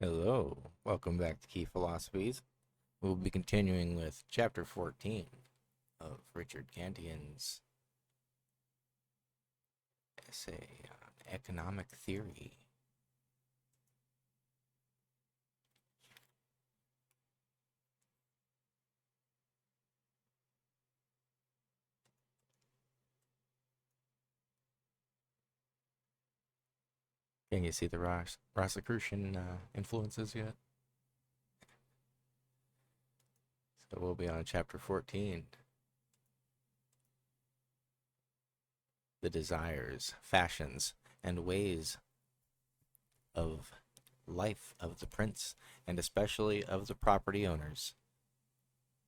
Hello, welcome back to Key Philosophies. We'll be continuing with Chapter 14 of Richard Cantillon's essay on economic theory. Can you see the Rosicrucian influences yet? So we'll be on Chapter 14. The desires, fashions, and ways of life of the prince, and especially of the property owners,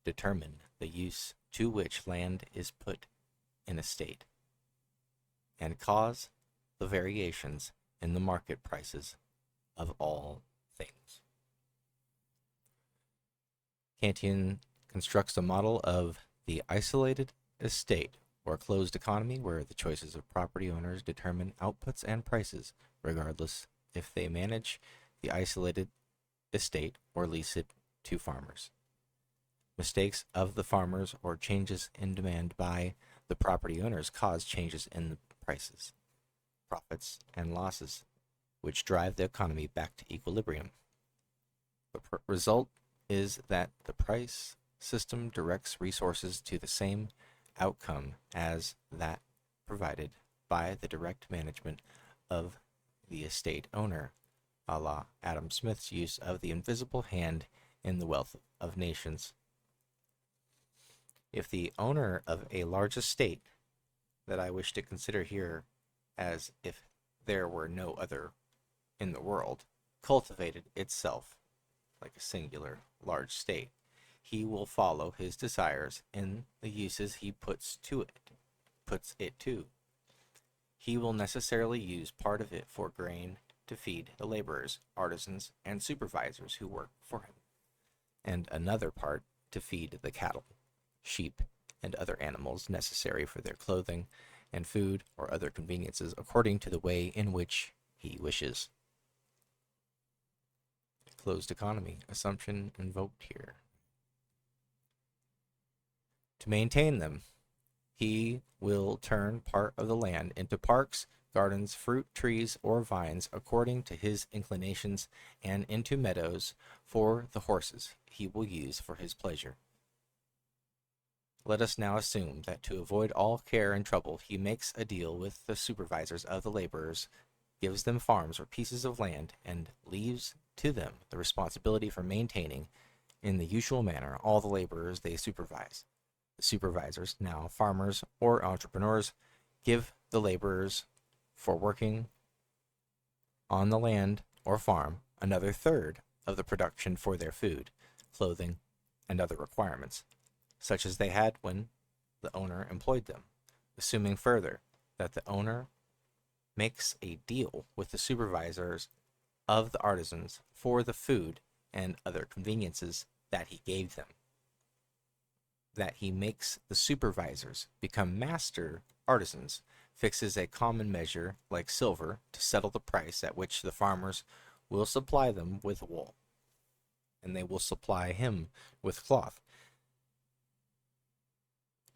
determine the use to which land is put in a state, and cause the variations in the market prices of all things. Cantillon constructs a model of the isolated estate or closed economy where the choices of property owners determine outputs and prices, regardless if they manage the isolated estate or lease it to farmers. Mistakes of the farmers or changes in demand by the property owners cause changes in the prices, profits, and losses, which drive the economy back to equilibrium. The result is that the price system directs resources to the same outcome as that provided by the direct management of the estate owner, a la Adam Smith's use of the invisible hand in The Wealth of Nations. If the owner of a large estate, that I wish to consider here as if there were no other in the world, cultivated itself like a singular large state, he will follow his desires in the uses he puts it to. He will necessarily use part of it for grain to feed the laborers, artisans, and supervisors who work for him, and another part to feed the cattle, sheep, and other animals necessary for their clothing and food or other conveniences according to the way in which he wishes. Closed economy assumption invoked here. To maintain them, he will turn part of the land into parks, gardens, fruit trees, or vines according to his inclinations, and into meadows for the horses he will use for his pleasure. Let us now assume that to avoid all care and trouble, he makes a deal with the supervisors of the laborers, gives them farms or pieces of land, and leaves to them the responsibility for maintaining, in the usual manner, all the laborers they supervise. The supervisors, now farmers or entrepreneurs, give the laborers for working on the land or farm another third of the production for their food, clothing, and other requirements, such as they had when the owner employed them, assuming further that the owner makes a deal with the supervisors of the artisans for the food and other conveniences that he gave them. That he makes the supervisors become master artisans, fixes a common measure like silver to settle the price at which the farmers will supply them with wool, and they will supply him with cloth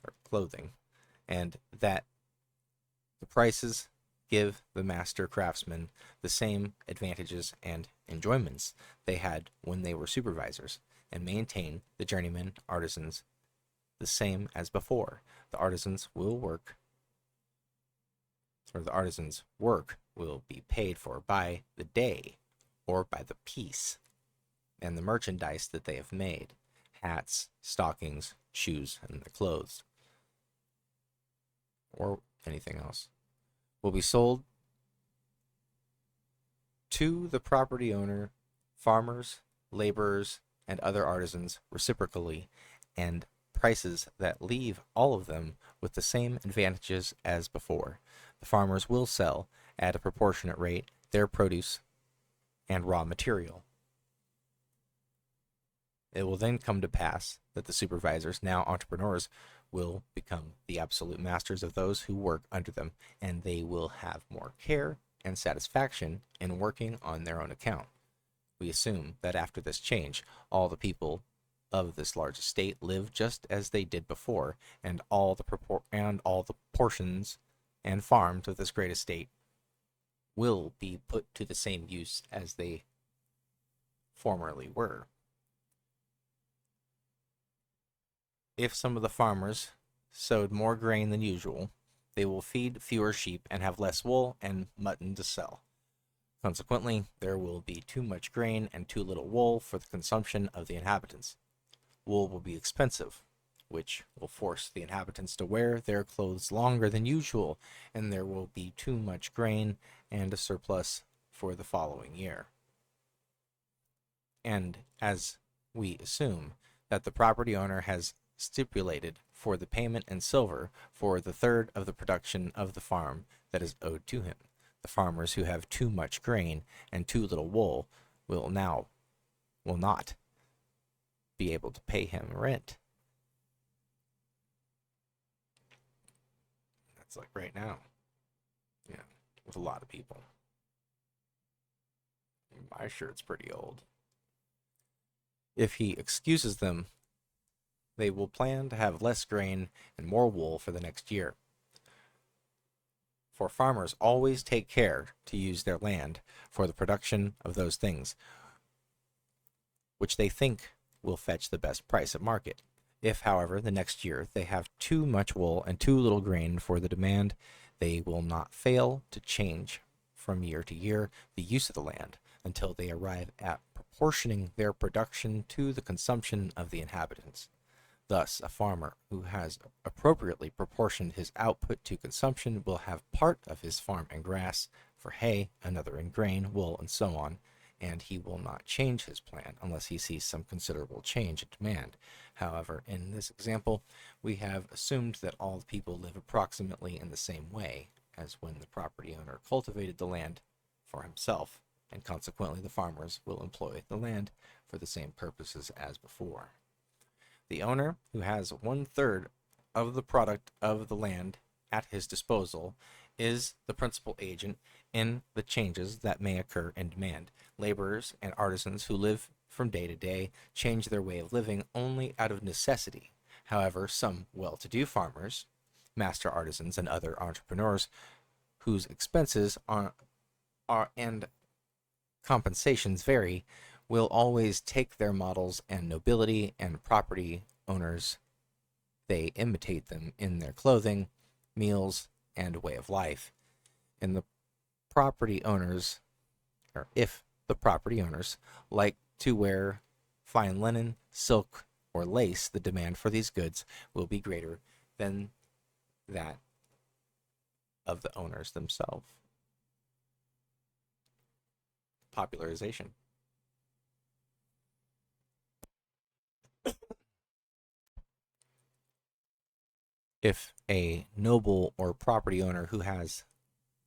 or clothing, and that the prices give the master craftsmen the same advantages and enjoyments they had when they were supervisors, and maintain the journeymen artisans the same as before. The artisans' work will be paid for by the day or by the piece, and the merchandise that they have made, hats, stockings, shoes, and the clothes, or anything else, will be sold to the property owner, farmers, laborers, and other artisans reciprocally, and prices that leave all of them with the same advantages as before. The farmers will sell at a proportionate rate their produce and raw material. It will then come to pass that the supervisors, now entrepreneurs, will become the absolute masters of those who work under them, and they will have more care and satisfaction in working on their own account. We assume that after this change, all the people of this large estate live just as they did before, and all the portions and farms of this great estate will be put to the same use as they formerly were. If some of the farmers sowed more grain than usual, they will feed fewer sheep and have less wool and mutton to sell. Consequently, there will be too much grain and too little wool for the consumption of the inhabitants. Wool will be expensive, which will force the inhabitants to wear their clothes longer than usual, and there will be too much grain and a surplus for the following year. And as we assume that the property owner has stipulated for the payment in silver for the third of the production of the farm that is owed to him, the farmers who have too much grain and too little wool will not be able to pay him rent. That's like right now. Yeah, with a lot of people. My shirt's pretty old. If he excuses them, they will plan to have less grain and more wool for the next year. For farmers always take care to use their land for the production of those things which they think will fetch the best price at market. If, however, the next year they have too much wool and too little grain for the demand, they will not fail to change from year to year the use of the land until they arrive at proportioning their production to the consumption of the inhabitants. Thus, a farmer who has appropriately proportioned his output to consumption will have part of his farm in grass for hay, another in grain, wool, and so on, and he will not change his plan unless he sees some considerable change in demand. However, in this example, we have assumed that all the people live approximately in the same way as when the property owner cultivated the land for himself, and consequently the farmers will employ the land for the same purposes as before. The owner, who has 1/3 of the product of the land at his disposal, is the principal agent in the changes that may occur in demand. Laborers and artisans who live from day to day change their way of living only out of necessity. However, some well-to-do farmers, master artisans, and other entrepreneurs whose expenses and compensations vary will always take their models, and nobility and property owners, they imitate them in their clothing, meals, and way of life. In the property owners, or if the property owners like to wear fine linen, silk, or lace, the demand for these goods will be greater than that of the owners themselves. Popularization. If a noble or property owner who has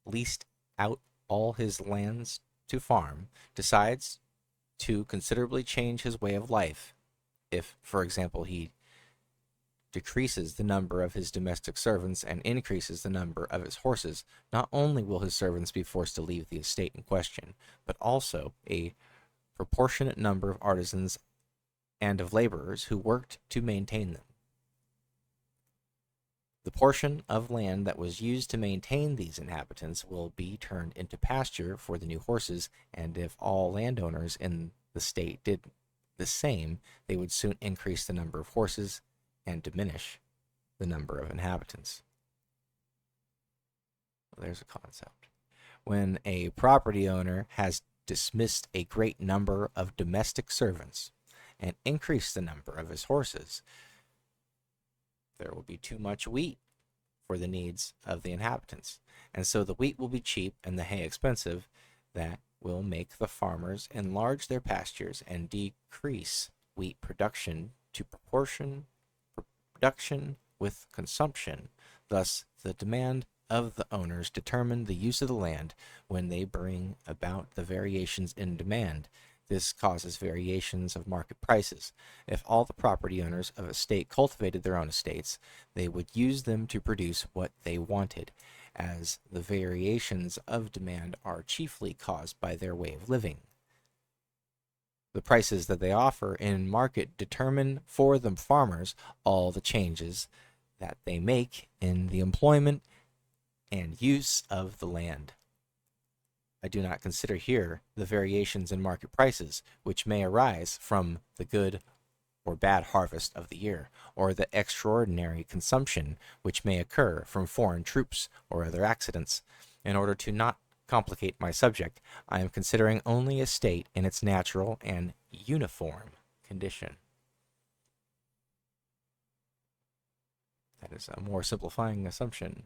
leased out all his lands to farm decides to considerably change his way of life, if, for example, he decreases the number of his domestic servants and increases the number of his horses, not only will his servants be forced to leave the estate in question, but also a proportionate number of artisans and of laborers who worked to maintain them. The portion of land that was used to maintain these inhabitants will be turned into pasture for the new horses, and if all landowners in the state did the same, they would soon increase the number of horses and diminish the number of inhabitants. Well, there's a concept. When a property owner has dismissed a great number of domestic servants and increased the number of his horses, there will be too much wheat for the needs of the inhabitants. And so the wheat will be cheap and the hay expensive. That will make the farmers enlarge their pastures and decrease wheat production to proportion production with consumption. Thus, the demand of the owners determine the use of the land when they bring about the variations in demand. This causes variations of market prices. If all the property owners of a state cultivated their own estates, they would use them to produce what they wanted, as the variations of demand are chiefly caused by their way of living. The prices that they offer in market determine for the farmers all the changes that they make in the employment and use of the land. I do not consider here the variations in market prices which may arise from the good or bad harvest of the year, or the extraordinary consumption which may occur from foreign troops or other accidents. In order to not complicate my subject, I am considering only a state in its natural and uniform condition. That is a more simplifying assumption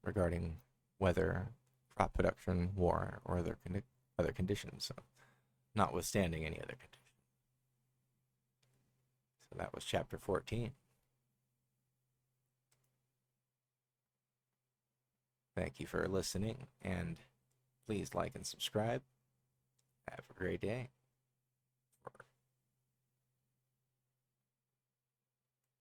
regarding weather, crop production, war, or other conditions, so notwithstanding any other condition. So that was chapter 14. Thank you for listening, and please like and subscribe. Have a great day.